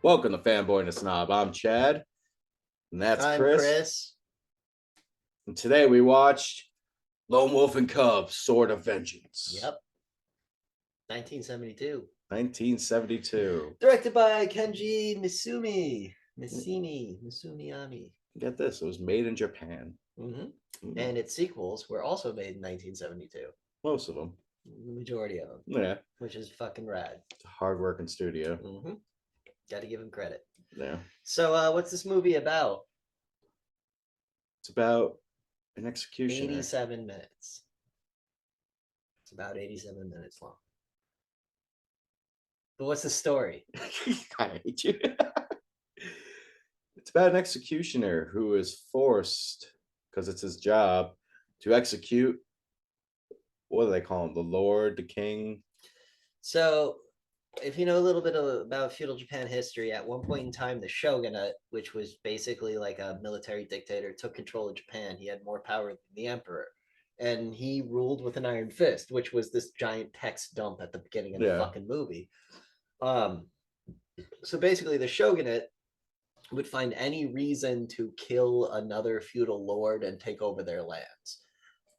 Welcome to Fanboy and a Snob. I'm Chad, and that's I'm Chris. Chris. And today we watched Lone Wolf and Cub: Sword of Vengeance. Yep. 1972. 1972. Directed by Kenji Misumiyami. Get this, it was made in Japan. Mm-hmm. And its sequels were also made in 1972. Most of them. The majority of them. Yeah. Which is fucking rad. It's a hard-working studio. Mm-hmm. Got to give him credit. Yeah. So what's this movie about? It's about an executioner. 87 minutes. It's about 87 minutes long. But what's the story? I hate you. It's about an executioner who is forced, because it's his job, to execute, what do they call him? The Lord, the King? So, if you know a little bit about feudal Japan history, at one point in time, the shogunate, which was basically like a military dictator, took control of Japan. He had more power than the emperor. And he ruled with an iron fist, which was this giant text dump at the beginning of the fucking movie. So basically, the shogunate would find any reason to kill another feudal lord and take over their lands.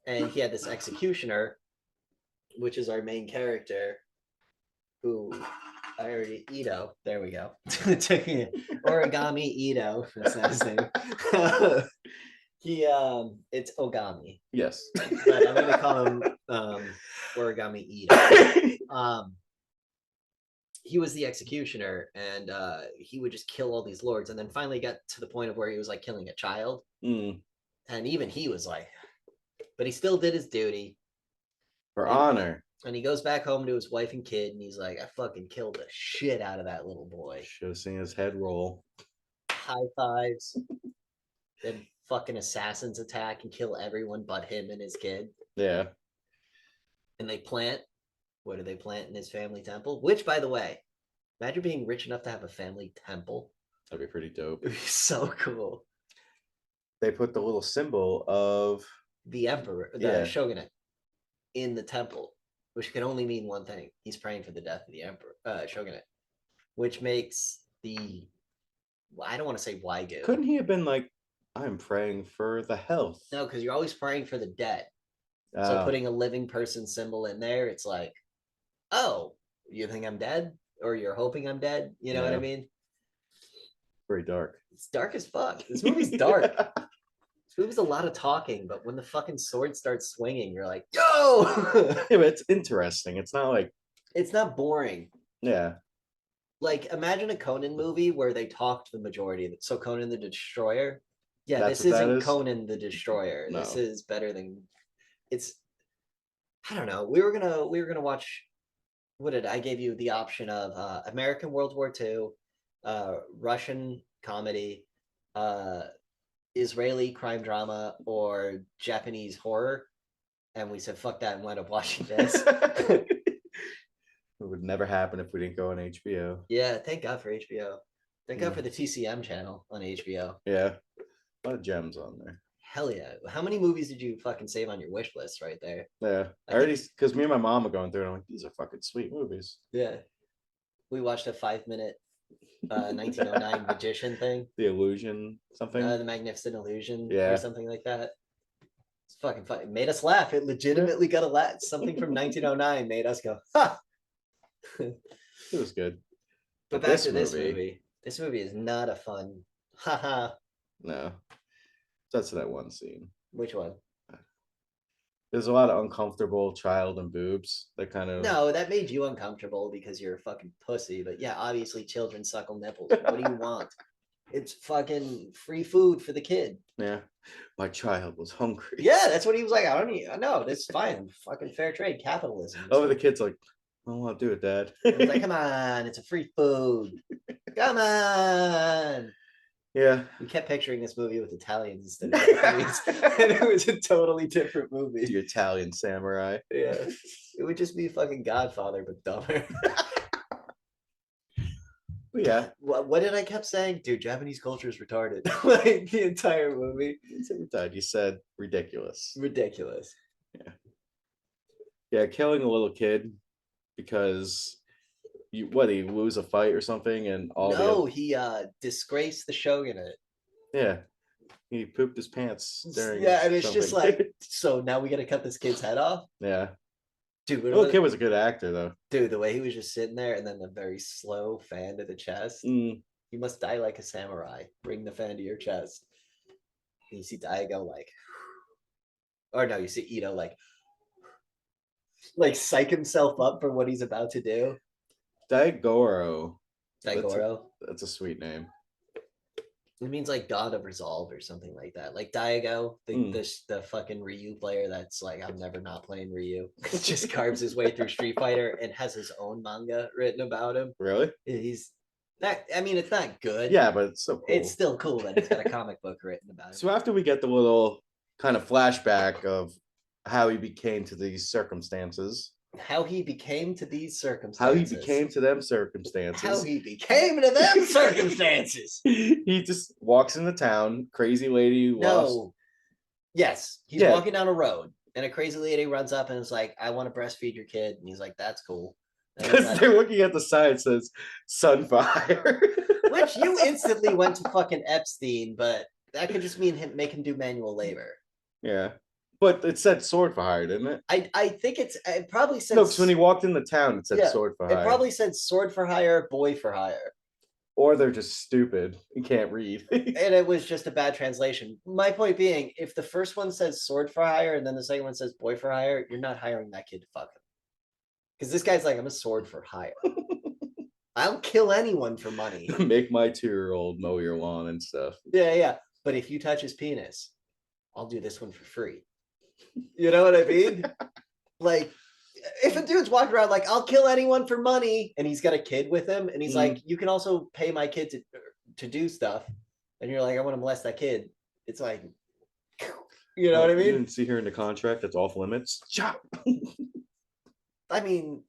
And he had this executioner, which is our main character, who Ito, there we go. Origami Ito, that's not his name. It's Ogami. Yes. But I'm gonna call him Origami Ito. He was the executioner, and he would just kill all these lords, and then finally got to the point of where he was like killing a child. And even he was like, but he still did his duty for honor. And he goes back home to his wife and kid, and he's like, I fucking killed the shit out of that little boy. Should have seen his head roll. High fives. Then fucking assassins attack and kill everyone but him and his kid. Yeah. And they plant. What do they plant in his family temple? Which, by the way, imagine being rich enough to have a family temple. That'd be pretty dope. It'd be so cool. They put the little symbol of the emperor, the shogunate, in the temple, which can only mean one thing. He's praying for the death of the emperor, shogunate, which makes I don't want to say Waigu. Couldn't he have been like, I'm praying for the health? No, because you're always praying for the dead. So putting a living person symbol in there, it's like, oh, you think I'm dead? Or you're hoping I'm dead? You know what I mean? Very dark. It's dark as fuck. This movie's dark. This movie's a lot of talking, but when the fucking sword starts swinging, you're like, yo! Yeah, but it's interesting. It's not like... It's not boring. Yeah. Like, imagine a Conan movie where they talked the majority of it. So Conan the Destroyer. Yeah, That's this isn't Conan the Destroyer. No. This is better than... It's... I don't know. We were gonna watch... What did I gave you the option of American World War II, Russian comedy, Israeli crime drama, or Japanese horror, and we said fuck that and wound up watching this. It would never happen if we didn't go on HBO. Yeah, thank God for HBO. Thank God for the TCM channel on HBO. Yeah, a lot of gems on there. Hell yeah. How many movies did you fucking save on your wish list right there? Yeah, I already, because me and my mom were going through it. I'm like, these are fucking sweet movies. Yeah. We watched a 5-minute 1909 magician thing. The Illusion, something. The Magnificent Illusion, yeah, or something like that. It's fucking fun. It made us laugh. It legitimately got a laugh. Something from 1909 made us go, ha! It was good. But back to this movie. This movie is not a fun, haha. No. That's that one scene. Which one? There's a lot of uncomfortable child and boobs. That kind of... No, that made you uncomfortable because you're a fucking pussy. But yeah, obviously children suckle nipples. What do you want? It's fucking free food for the kid. Yeah. My child was hungry. Yeah, that's what he was like. I don't need... No, that's fine. Fucking fair trade, capitalism. Oh, the kid's like, I don't want to do it, Dad. He's like, come on, it's a free food. Come on. Yeah. We kept picturing this movie with Italians instead of Japanese, and it was a totally different movie. The Italian samurai. Yeah. It would just be fucking Godfather, but dumber. Yeah. What did I kept saying? Dude, Japanese culture is retarded. Like the entire movie. You said ridiculous. Ridiculous. Yeah. Yeah, killing a little kid because he lose a fight or something, and all the No, other, he disgraced the shogunate. yeah, he pooped his pants during Yeah, and it's just something. like, so now we got to cut this kid's head off, Yeah, dude. the little kid was a good actor though. Dude, the way he was just sitting there, and then the very slow fan to the chest. Mm. You must die like a samurai. Bring the fan to your chest. And you see Daigo like, or no, you see Ito like psych himself up for what he's about to do. Daigoro. Daigoro. That's a sweet name. It means like God of Resolve or something like that. Like Daigo, the fucking Ryu player that's like, I'm never not playing Ryu. Just carves his way through Street Fighter and has his own manga written about him. Really? He's that. I mean, it's not good. Yeah, but it's so cool. It's still cool that he's got a comic book written about him. So after we get the little kind of flashback of how he became to these circumstances. How he became to these circumstances. How he became to them circumstances. How he became to them circumstances. He just walks into town, crazy lady lost. Yes, he's walking down a road, and a crazy lady runs up and is like, I want to breastfeed your kid. And he's like, that's cool. Because they're looking at the sign that says Sunfire. Which you instantly went to fucking Epstein, but that could just mean make him do manual labor. Yeah. But it said sword for hire, didn't it? I think it probably said. No, because when he walked in the town, it said sword for hire. It probably said sword for hire, boy for hire. Or they're just stupid and can't read. And it was just a bad translation. My point being, if the first one says sword for hire and then the second one says boy for hire, you're not hiring that kid to fuck him. Because this guy's like, I'm a sword for hire. I'll kill anyone for money. Make my 2-year-old mow your lawn and stuff. Yeah. But if you touch his penis, I'll do this one for free. You know what I mean? Like, if a dude's walking around like, I'll kill anyone for money, and he's got a kid with him, and he's like, you can also pay my kid to do stuff, and you're like, I want to molest that kid. It's like, you know what I mean? You didn't see here in the contract that's off limits. Chop. I mean,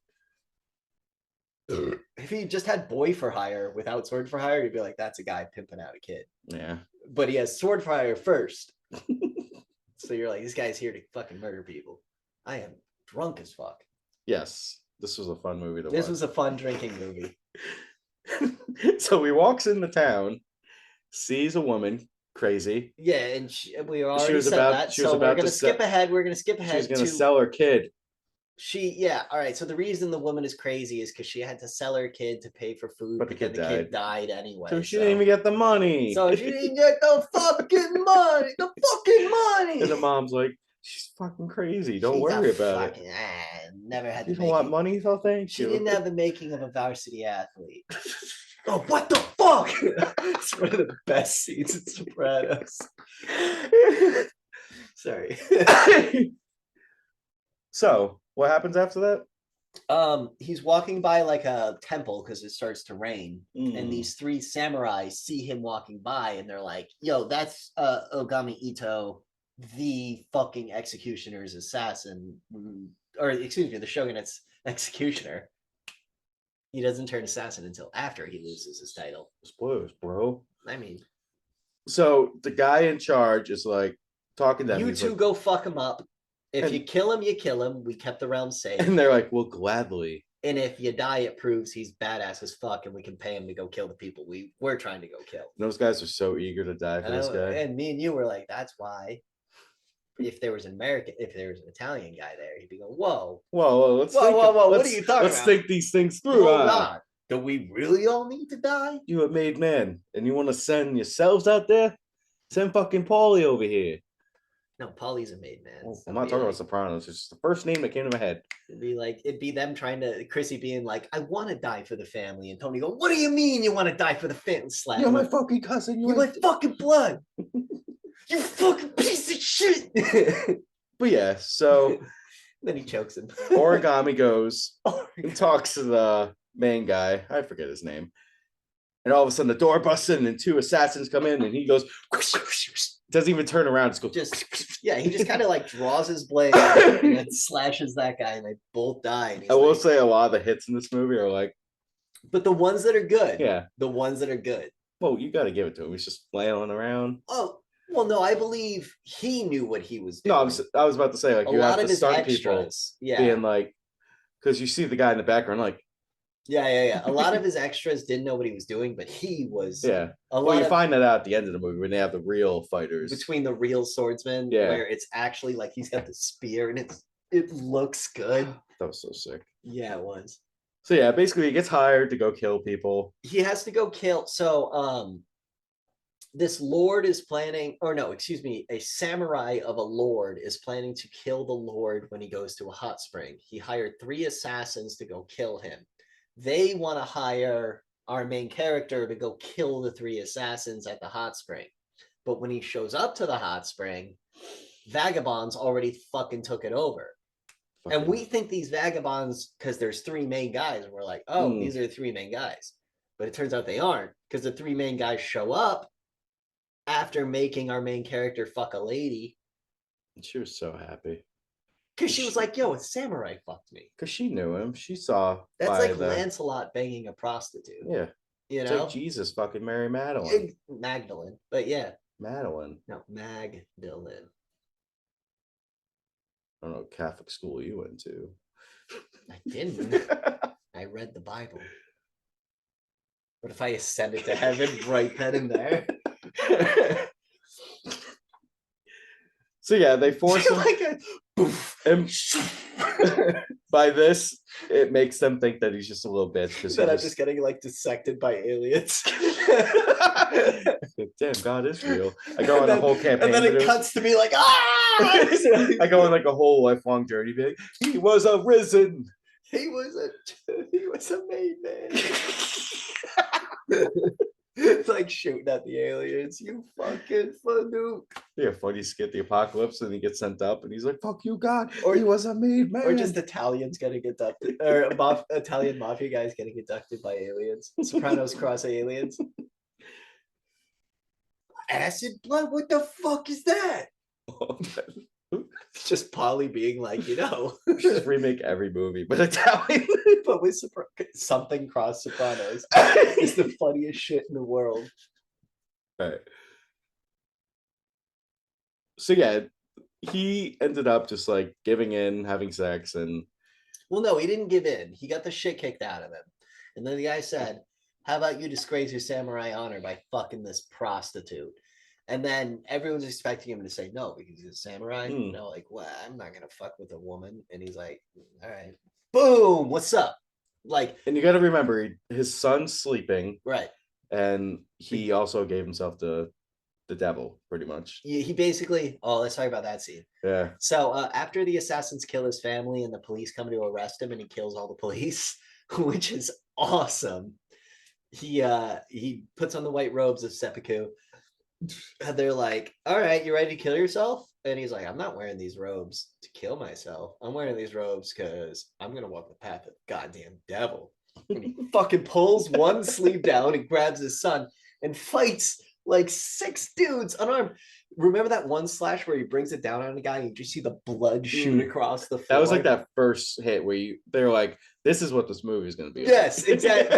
if he just had boy for hire without sword for hire, you'd be like, that's a guy pimping out a kid. Yeah. But he has sword for hire first. So you're like, this guy's here to fucking murder people. I am drunk as fuck. Yes. This was a fun movie to watch. This was a fun drinking movie. So he walks into town, sees a woman, crazy. Yeah, and we already said that. So we're going to skip ahead. We're going to skip ahead. She's going to sell her kid. All right. So the reason the woman is crazy is because she had to sell her kid to pay for food, but the kid died anyway. So she didn't even get the money. So she didn't get the fucking money. The fucking money. And the mom's like, she's fucking crazy. Don't worry about it. Never had. You don't want money, so thank you. She didn't have the making of a varsity athlete. Oh, what the fuck? It's one of the best scenes in Sopranos. Sorry. So what happens after that? He's walking by like a temple because it starts to rain, and these 3 samurai see him walking by, and they're like, yo, that's Ogami Ito, the fucking executioner's assassin, or excuse me, the shogunate's executioner. He doesn't turn assassin until after he loses his title. Spoilers, bro. I mean, so the guy in charge is like talking to them. You two go fuck him up. If you kill him, you kill him. We kept the realm safe. And they're like, well, gladly. And if you die, it proves he's badass as fuck, and we can pay him to go kill the people we're trying to go kill. Those guys are so eager to die for this guy. And me and you were like, that's why. If there was an Italian guy there, he'd be going, whoa. Whoa, what are you talking about? Let's think these things through. Hold on. Do we really all need to die? You a made man, and you want to send yourselves out there? Send fucking Paulie over here. No, Paulie's a made man. Well, I'm not talking about Sopranos. It's just the first name that came to my head. It'd be them trying to, Chrissy being like, I want to die for the family. And Tony go, what do you mean you want to die for the family? Slap You're my fucking cousin. You're my fucking blood. You fucking piece of shit. But yeah, so then he chokes him. Origami goes and talks to the main guy. I forget his name. And all of a sudden the door busts in and 2 assassins come in and he goes, doesn't even turn around. He just kind of like draws his blade and then slashes that guy and they both die. I will say a lot of the hits in this movie are like, but the ones that are good. Yeah. The ones that are good. Well, you got to give it to him. He's just flailing around. Oh, well, no, I believe he knew what he was doing. No, I was about to say, like, you have to start people being like, because you see the guy in the background, like, Yeah. A lot of his extras didn't know what he was doing, but he was Yeah. a Well, lot you of find that out at the end of the movie when they have the real fighters. between the real swordsman, Yeah. where it's actually like he's got the spear and it looks good. That was so sick. Yeah, it was. So yeah, basically he gets hired to go kill people. He has to go kill. So this lord is planning, or no, excuse me, a samurai of a lord is planning to kill the lord when he goes to a hot spring. He hired 3 assassins to go kill him. They want to hire our main character to go kill the 3 assassins at the hot spring. But when he shows up to the hot spring, vagabonds already fucking took it over. And we think these vagabonds, because there's 3 main guys, and we're like, oh, these are the 3 main guys. But it turns out they aren't, because the 3 main guys show up after making our main character fuck a lady. She was so happy. Because she was like, yo, a samurai fucked me. Because she knew him. She saw. That's like Lancelot banging a prostitute. Yeah. You It's know? like Jesus fucking Mary Magdalene. Magdalene. But yeah. Madeline. No, Magdalene. I don't know what Catholic school you went to. I didn't. I read the Bible. What if I ascended to heaven right then and there? So yeah, they force him. Like a poof. And by this, it makes them think that he's just a little bitch because That I'm just getting like dissected by aliens. Damn, God is real. I go on a whole campaign. And then it cuts to me like, ah! I go on like a whole lifelong journey. Be like, he was arisen. He was a made man. Like shooting at the aliens, you fucking fanuke. Yeah, funny skit the apocalypse, and he gets sent up, and he's like, "Fuck you, God!" Or he was a made man. Or just Italians getting abducted, or Italian mafia guys getting abducted by aliens. Sopranos cross aliens. Acid blood? What the fuck is that? It's just Polly being like, just remake every movie, but Italian. But with something cross Sopranos. It's the funniest shit in the world. Right. So yeah, he ended up just like giving in, having sex, and well, no, he didn't give in. He got the shit kicked out of him. And then the guy said, how about you disgrace your samurai honor by fucking this prostitute? And then everyone's expecting him to say no because he's a samurai. Like, well, I'm not gonna fuck with a woman. And he's like, all right, boom, what's up? Like, and you got to remember, his son's sleeping, right? And he also gave himself to the devil, pretty much. He basically. Oh, let's talk about that scene. Yeah. So after the assassins kill his family and the police come to arrest him, and he kills all the police, which is awesome. He puts on the white robes of seppuku. And they're like, all right, you ready to kill yourself? And he's like, I'm not wearing these robes to kill myself. I'm wearing these robes because I'm going to walk the path of the goddamn devil. And he fucking pulls one sleeve down and grabs his son and fights like 6 dudes unarmed. Remember that one slash where he brings it down on a guy and you just see the blood shoot across the floor? That was like that first hit where they're like, this is what this movie is going to be. Yes, exactly.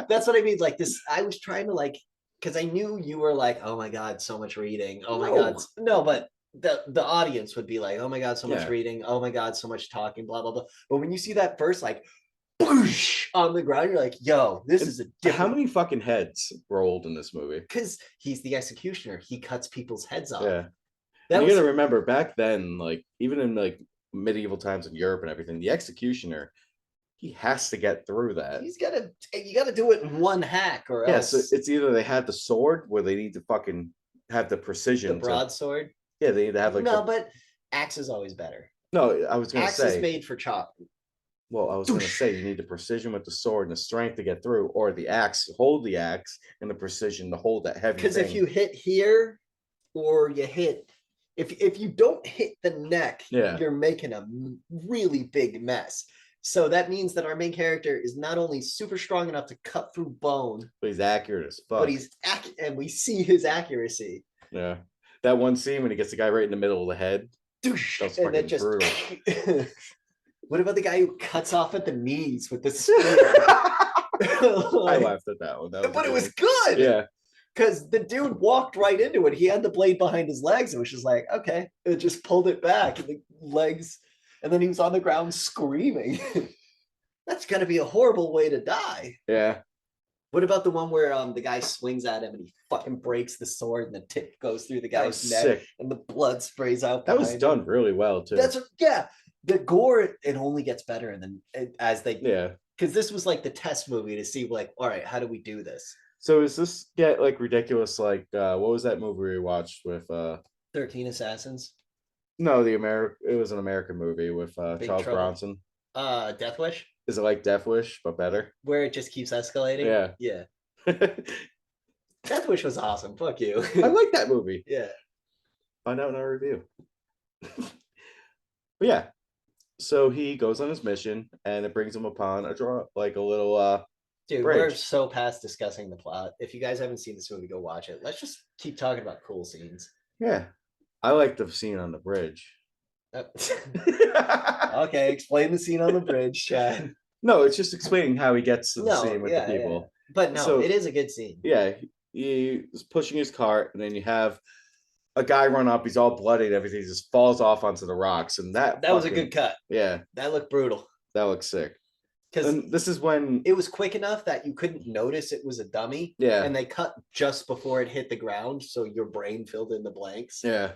That's what I mean. Like this, I was trying to like, because I knew you were like, oh my God, so much reading. Oh my God. No, but the audience would be like, oh my God, so much reading. Oh my God, so much talking, blah, blah, blah. But when you see that first, like, boosh on the ground, you're like, yo, this is a different. How many fucking heads rolled in this movie? Because he's the executioner. He cuts people's heads off. Yeah. You got to remember, back then, like, even in like medieval times in Europe and everything, the executioner, he has to get through that. You gotta do it in one hack or else. Yeah, so it's either they have the sword where they need to fucking have the precision. The broadsword? Yeah, they need to have like but axe is always better. No, I was gonna say axe is made for chop. Well, I was gonna say you need the precision with the sword and the strength to get through, or the axe, hold the axe and the precision to hold that heavy. Because if you hit here or you hit if you don't hit the neck, you're making a really big mess. So that means that our main character is not only super strong enough to cut through bone, but he's accurate as fuck. But and we see his accuracy. Yeah, that one scene when he gets the guy right in the middle of the head, and then just brutal. What about the guy who cuts off at the knees with the spear? I laughed at that one. But it was good. Yeah. Because the dude walked right into it. He had the blade behind his legs. It was just like, okay. It just pulled it back. And the legs. And then he was on the ground screaming. That's gonna be a horrible way to die. Yeah, What about the one where the guy swings at him and he fucking breaks the sword and the tip goes through the that was guy's neck sick. and the blood sprays out That was behind done him? really well too. Yeah. The gore it only gets better, and then as they Yeah. because this was like the test movie to see like, all right, how do we do this? So is this get like ridiculous? Like, what was that movie we watched with? 13 Assassins, No, the American. It was an American movie with Big Charles Trouble, Bronson. Death Wish, Is it like Death Wish but better? where it just keeps escalating. Yeah. Yeah. I Death Wish was awesome. Fuck you. like that movie. Yeah. Find out in our review. But yeah, so he goes on his mission, and it brings him upon a draw, like a little Dude, bridge. we're so past discussing the plot. If you guys haven't seen this movie, go watch it. Let's just keep talking about cool scenes. Yeah, I like the scene on the bridge. Okay, explain the scene on the bridge, Chad. No, it's just explaining how he gets to the No, scene with yeah, the people. yeah. But no, So- it is a good scene. Yeah, he's pushing his cart, and then you have a guy run up. He's all bloody and everything. He just falls off onto the rocks, and that That was a fucking- good cut. Yeah, That looked brutal. that looks sick. Because And this is when it was quick enough that you couldn't notice it was a dummy. Yeah. And they cut just before it hit the ground, so your brain filled in the blanks. Yeah.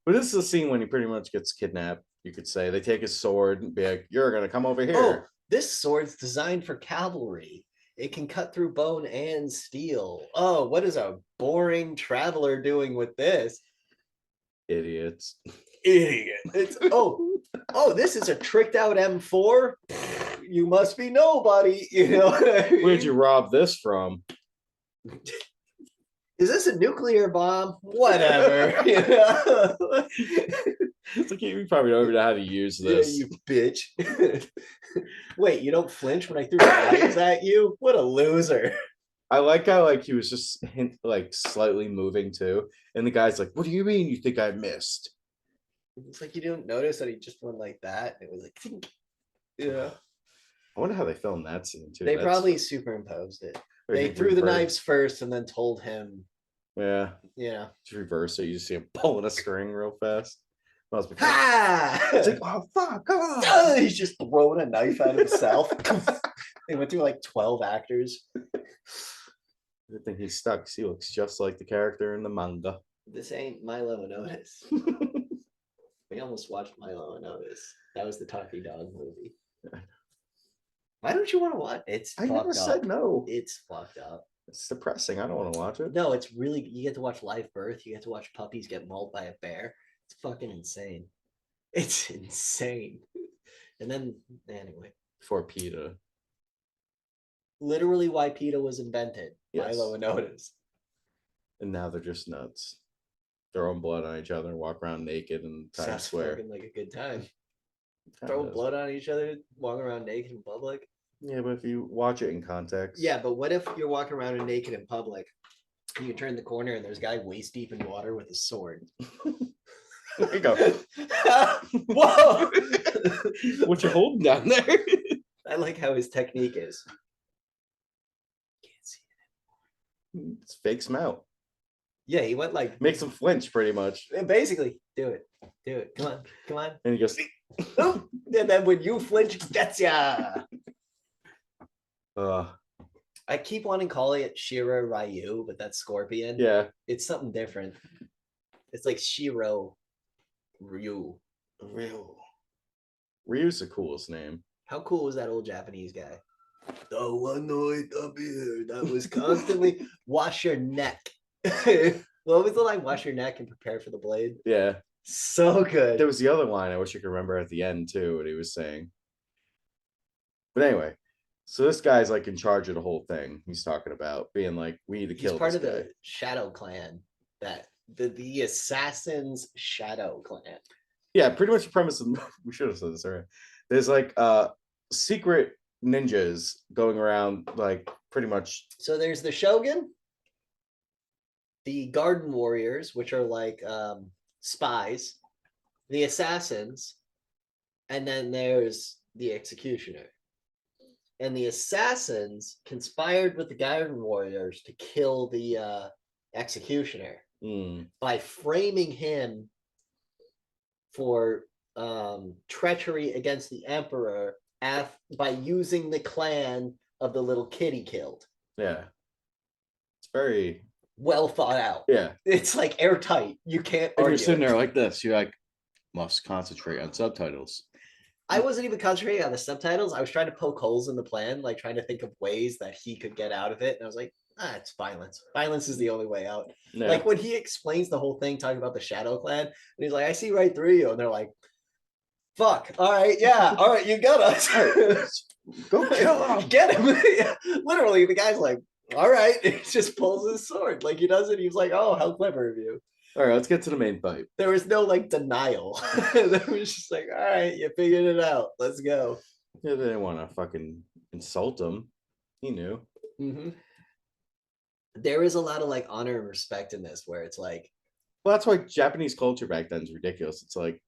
But this is a scene when he pretty much gets kidnapped, you could say. They take his sword and be like, you're gonna come over here. Oh, this sword's designed for cavalry. It can cut through bone and steel. Oh, what is a boring traveler doing with this? Idiots. Idiot. It's oh, this is a tricked out M4. You must be nobody, you know. What I mean? Where'd you rob this from? Is this a nuclear bomb? Whatever. You know? It's like you probably don't even know how to use Yeah, this. you bitch. Wait, you don't flinch when I threw knives at you? What a loser. I like how like he was just like slightly moving too. And the guy's like, what do you mean you think I missed? It's like you didn't notice that he just went like that. It was like, tink. Yeah. I wonder how they filmed that scene too. They That's probably superimposed it. very They threw the reversed. knives first and then told him, Yeah. yeah. Just reverse it. You just see him pulling a string real fast. Must be Ha! It's like, oh fuck, come on. Oh, he's just throwing a knife at himself. They went through like 12 actors. Good thing he's stuck. 'Cause he looks just like the character in the manga. This ain't Milo and Otis. We almost watched Milo and Otis. That was the Talkie Dog movie. Why don't you want to watch? It's I fucked never up. said no. It's fucked up. It's depressing. I don't want to watch it. No, it's really you get to watch live birth. You get to watch puppies get mauled by a bear. It's fucking insane. It's insane. And then anyway, For PETA. literally why PETA was invented. Yes. Milo and Otis. And now they're just nuts. Throwing blood on each other and walk around naked and Times Sounds Square. fucking like a good time. Kinda Throwing does. blood on each other, walking around naked in public. Yeah, but if you watch it in context. Yeah, but what if you're walking around naked in public and you turn the corner and there's a guy waist deep in water with a sword? There you go. Whoa! What you holding down there? I like how his technique is. Can't see it. It's fakes him out. Yeah, he went like Makes him flinch pretty much. basically, do it. Do it. Come on. Come on. And he goes, Oh, and then when you flinch, gets ya. I keep wanting to call it Shira Ryu, but that's Scorpion. yeah. It's something different. It's like Shiro Ryu. Ryu's the coolest name. How cool was that old Japanese guy? The one night up here that was constantly wash your neck. What was the line? Wash your neck and prepare for the blade. Yeah. So good. There was the other line I wish I could remember at the end too, what he was saying. But anyway, so this guy's like in charge of the whole thing. He's talking about being like, we need to He's kill part this of guy. the Shadow Clan, that the Assassin's Shadow Clan. Yeah, pretty much the premise of we should have said this already. There's like secret ninjas going around like pretty much So there's the Shogun, the Garden Warriors, which are like spies, the Assassins, and then there's the Executioner. And the Assassins conspired with the Garden Warriors to kill the Executioner by framing him for treachery against the Emperor by using the clan of the little kid he killed. Yeah. It's very well thought out. Yeah. It's like airtight. You can't And argue. you're sitting it. there like this. You're like, must concentrate on subtitles. I wasn't even concentrating on the subtitles. I was trying to poke holes in the plan, like trying to think of ways that he could get out of it. And I was like, it's violence. Violence is the only way out. Yeah. Like when he explains the whole thing, talking about the Shadow Clan, and he's like, I see right through you. And they're like, fuck. All right. Yeah. All right. You got us. Go kill him. Get him. Yeah. Literally, the guy's like, all right. He just pulls his sword. Like he does it. He's like, oh, how clever of you. All right, let's get to the main fight. There was no like denial. It was just like, all right, you figured it out. Let's go. Yeah, they didn't want to fucking insult him. He knew. Mm-hmm. There is a lot of like honor and respect in this, where it's like, well, that's why Japanese culture back then is ridiculous. It's like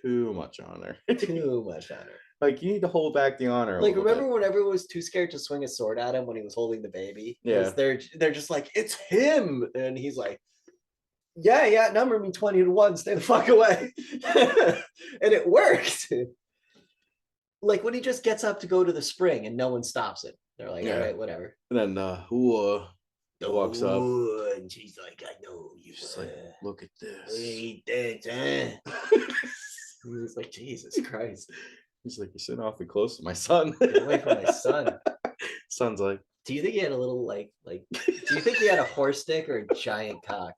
too much honor. too much honor. Like you need to hold back the honor. Like remember when everyone was too scared to swing a sword at him when he was holding the baby? Yeah, they're just like, it's him, and he's like, yeah, number me 20-1, stay the fuck away. And it worked. Like when he just gets up to go to the spring and no one stops it. They're like, all right, whatever. And then walks up. And she's like, I know you. She's like, look at this. He's like, Jesus Christ. He's like, you're sitting awfully close to my son. Get away from my son. Son's like, do you think he had a little like do you think he had a horse dick or a giant cock?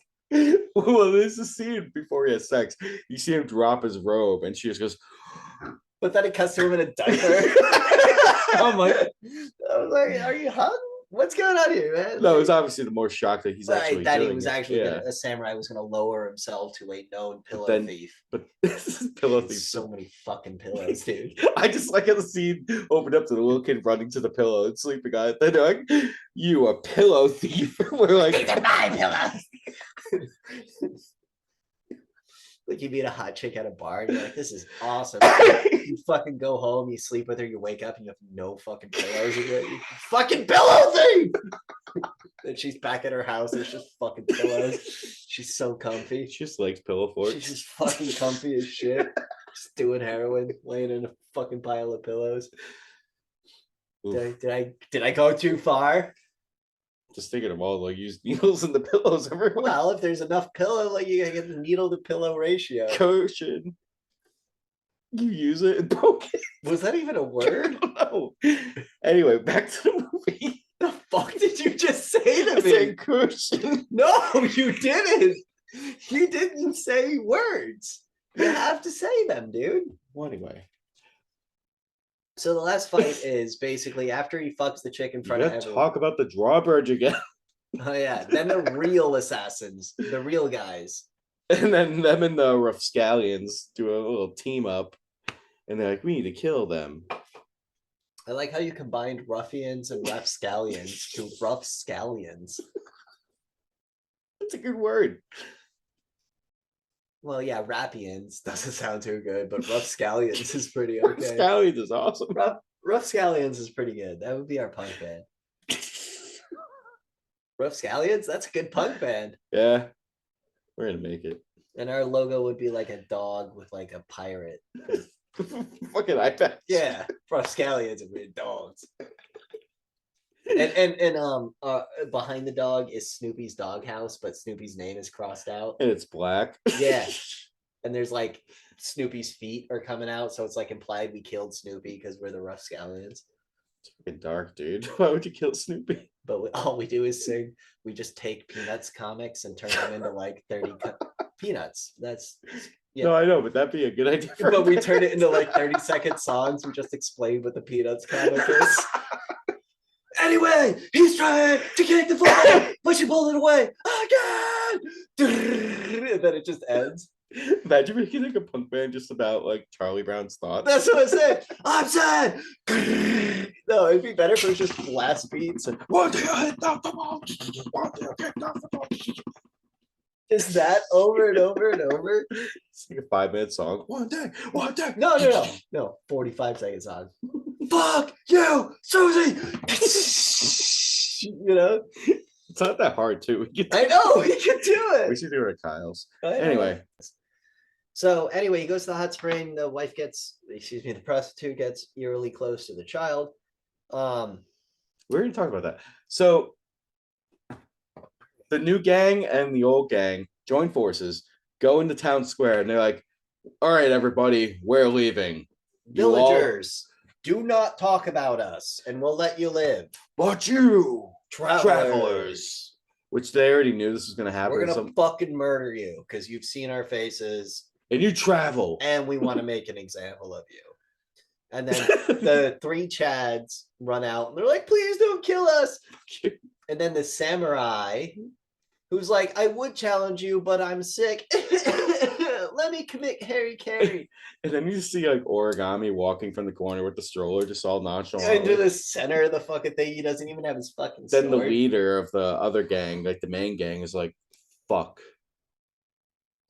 well, there's a scene before he has sex. You see him drop his robe, and she just goes. But then it cuts to him in a diaper. I'm like, I was like, are you hung? What's going on here, man? No, it was obviously the more shock that he's actually that doing he was it. actually a samurai was going to lower himself to a known pillow thief. But this is pillow thief. So many fucking pillows, dude. I just like how the scene opened up to the little kid running to the pillow and sleeping on it. Then they're like, "You a pillow thief?" We're like, "These are my pillows." Like you meet a hot chick at a bar and you're like, this is awesome. You fucking go home, you sleep with her, you wake up and you have no fucking pillows. You fucking pillow thing. And she's back at her house and it's just fucking pillows. She's so comfy. She just likes pillow forts. She's just fucking comfy as shit. Just doing heroin, laying in a fucking pile of pillows. Did I go too far? Just thinking of all like use needles in the pillows everywhere. Well, if there's enough pillow, like you gotta get the needle to pillow ratio. Cushion. You use it and poke it. Was that even a word? I don't know. Anyway, back to the movie. The fuck did you just say to me? Said cushion. No, you didn't. You didn't say words. You have to say them, dude. Well, anyway. So the last fight is basically after he fucks the chick in front of everyone. Talk about the drawbridge again. Oh yeah, then the real assassins, the real guys. And then them and the Rapscallions do a little team up. And they're like, we need to kill them. I like how you combined ruffians and rapscallions to rough scallions. That's a good word. Well, yeah, Rappians doesn't sound too good, but rough scallions is pretty okay. Scallions is awesome. Rough scallions is pretty good. That would be our punk band. Rough Scallions? That's a good punk band. Yeah. We're gonna make it. And our logo would be like a dog with like a pirate. Fucking iPad. Yeah. Rough Scallions would be dogs. And behind the dog is Snoopy's doghouse, but Snoopy's name is crossed out. And it's black. Yeah. And there's like Snoopy's feet are coming out, so it's like implied we killed Snoopy because we're the Rough Scallions. It's fucking dark, dude. Why would you kill Snoopy? But all we do is sing. We just take Peanuts comics and turn them into like 30 Peanuts. That's No, I know, but that'd be a good idea. But we turn it into like 30-second songs. We just explain what the Peanuts comic is. Anyway, he's trying to kick the football, but she pulled it away again. And then it just ends. Imagine making like a punk band just about like Charlie Brown's thoughts. That's what I said. I'm sad. No, it'd be better if it was just blast beats and one day I hit down the ball. One day I kicked off the ball. Just that over and over and over. It's like a 5-minute song. One day. No. 45-second song. Fuck you, Susie. You know, it's not that hard too. I know we can do it. We should do it at Kyle's. Anyway, So anyway, he goes to the hot spring. The the prostitute gets eerily close to the child. We're gonna talk about that. So the new gang and the old gang join forces, go into town square, and they're like, "All right, everybody, we're leaving. You all, Villagers, do not talk about us, and we'll let you live. but you, Travelers, which they already knew this was gonna happen. we're gonna fucking murder you because you've seen our faces, and you travel. and we want to make an example of you. And then the three Chads run out, and they're like, "Please don't kill us." And then the samurai, who's like, "I would challenge you, but I'm sick. Let me commit Harry Carey." And then you see like Origami walking from the corner with the stroller, just all nonchalant. Into the center of the fucking thing. He doesn't even have his fucking Then the sword. leader of the other gang, like the main gang, is like, "Fuck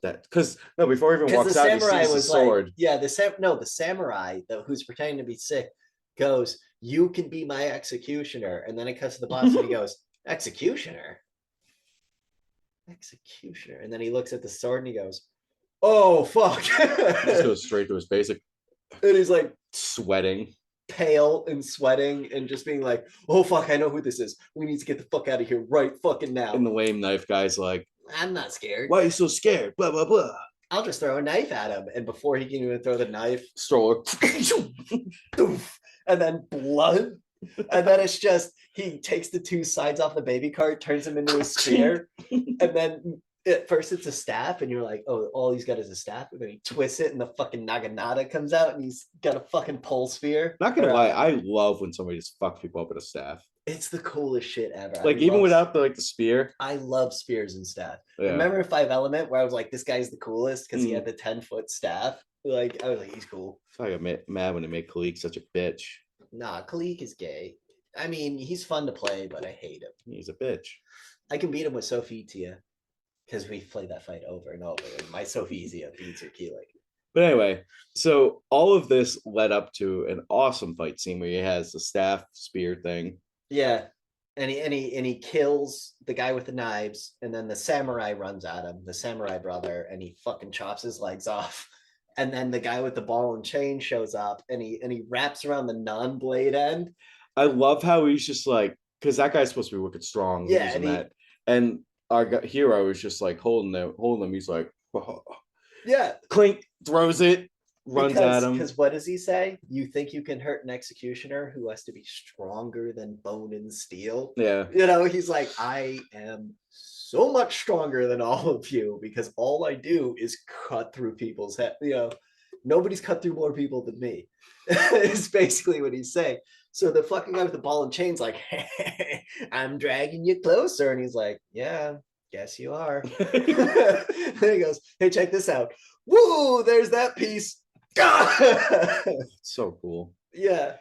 that," because no, before he even walks out, he sees the sword. Like, yeah, the samurai who's pretending to be sick goes, "You can be my executioner," and then it cuts to the boss and he goes, "Executioner, executioner," and then he looks at the sword and he goes, "Oh fuck!" He just goes straight to his basic, and he's like sweating, pale and sweating, and just being like, "Oh fuck, I know who this is. We need to get the fuck out of here right fucking now." and the lame knife guy's like, "I'm not scared. "Why are you so scared?" Blah blah blah. I'll just throw a knife at him." And before he can even throw the knife, Stroller, and then blood. And then it's just he takes the two sides off the baby cart, turns them into a spear, and then at first it's a staff, and you're like, "Oh, all he's got is a staff," and then he twists it, and the fucking naginata comes out, and he's got a fucking pole spear. Not gonna lie, I love when somebody just fucks people up with a staff. It's the coolest shit ever. Like even without the spear. I love spears and staff. Yeah. Remember in 5 Element where I was like, "This guy's the coolest" because he Mm. had the 10-foot staff. Like I was like, "He's cool." So I got mad when they made Khalik such a bitch. Nah, Khalik is gay. I mean, he's fun to play, but I hate him. He's a bitch. I can beat him with Sophia because we've played that fight over and over. And my Sophia beats her Keelik. But anyway, so all of this led up to an awesome fight scene where he has the staff spear thing. Yeah, and he kills the guy with the knives, and then the samurai runs at him, the samurai brother, and he fucking chops his legs off. And then the guy with the ball and chain shows up, and he wraps around the non-blade end. I love how he's just like, because that guy's supposed to be wicked strong. Yeah, and that, and our hero is just like holding him. He's like, oh. Yeah, clink, throws it, runs at him. Because what does he say? "You think you can hurt an executioner who has to be stronger than bone and steel?" Yeah. You know, he's like, "I am so much stronger than all of you because all I do is cut through people's head. You know, nobody's cut through more people than me." Is basically what he's saying. So the fucking guy with the ball and chain's like, "Hey, I'm dragging you closer," and he's like, "Yeah, guess you are." And he goes, "Hey, check this out. Woo, there's that piece." So cool. Yeah.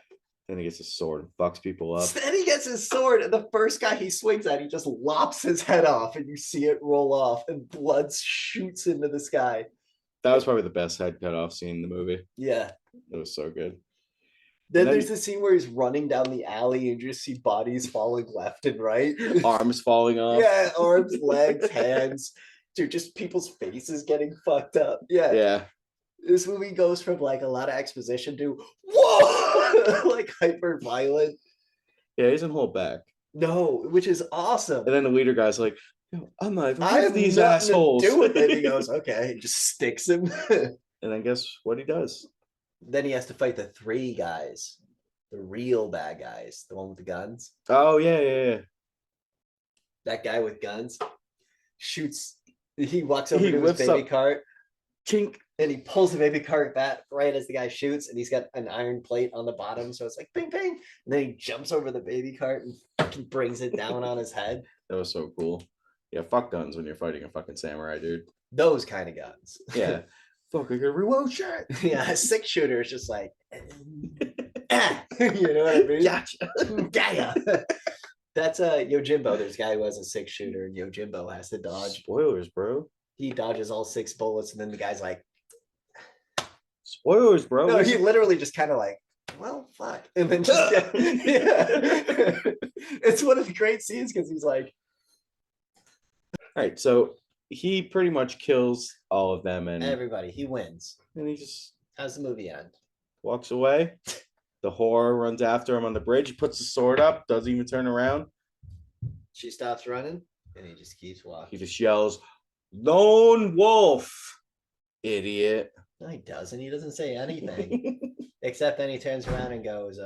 Then he gets his sword and fucks people up. Then he gets his sword, and the first guy he swings at, he just lops his head off, and you see it roll off, and blood shoots into the sky. That was probably the best head cut off scene in the movie. Yeah. It was so good. Then there's the scene where he's running down the alley and you just see bodies falling left and right. Arms falling off. Yeah, arms, legs, hands. Dude, just people's faces getting fucked up. Yeah. Yeah. This movie goes from like a lot of exposition to whoa, like hyper violent. Yeah, he doesn't hold back. No, which is awesome. And then the leader guy's like, "I'm not even I have these nothing assholes." to do with it. He goes, "Okay," and just sticks him. And then guess what he does? Then he has to fight the 3 guys, the real bad guys, the one with the guns. Oh yeah. That guy with guns shoots. He walks over He to his lifts baby up- cart, Chink. and he pulls the baby cart back right as the guy shoots, and he's got an iron plate on the bottom, so it's like ping ping. And then he jumps over the baby cart and fucking brings it down on his head. That was so cool. Yeah, fuck guns when you're fighting a fucking samurai, dude. Those kind of guns. Yeah. Fuck, I got reload shit. Yeah, a 6 shooter is just like, you know what I mean? Gotcha. Gaia. That's Yojimbo. There's a guy who has a 6 shooter, and Yojimbo has to dodge. Spoilers, bro. He dodges all 6 bullets, and then the guy's like, Spoilers, bro. no, he literally just kind of like, well, fuck, and then just yeah. It's one of the great scenes because he's like, All right, so he pretty much kills all of them, and Everybody, he wins. he just How's the movie end? walks away. The whore runs after him on the bridge, puts the sword up, doesn't even turn around. She stops running, and he just keeps He walking. just yells, "Lone Wolf, idiot." No, he doesn't. He doesn't say anything. Except then he turns around and goes,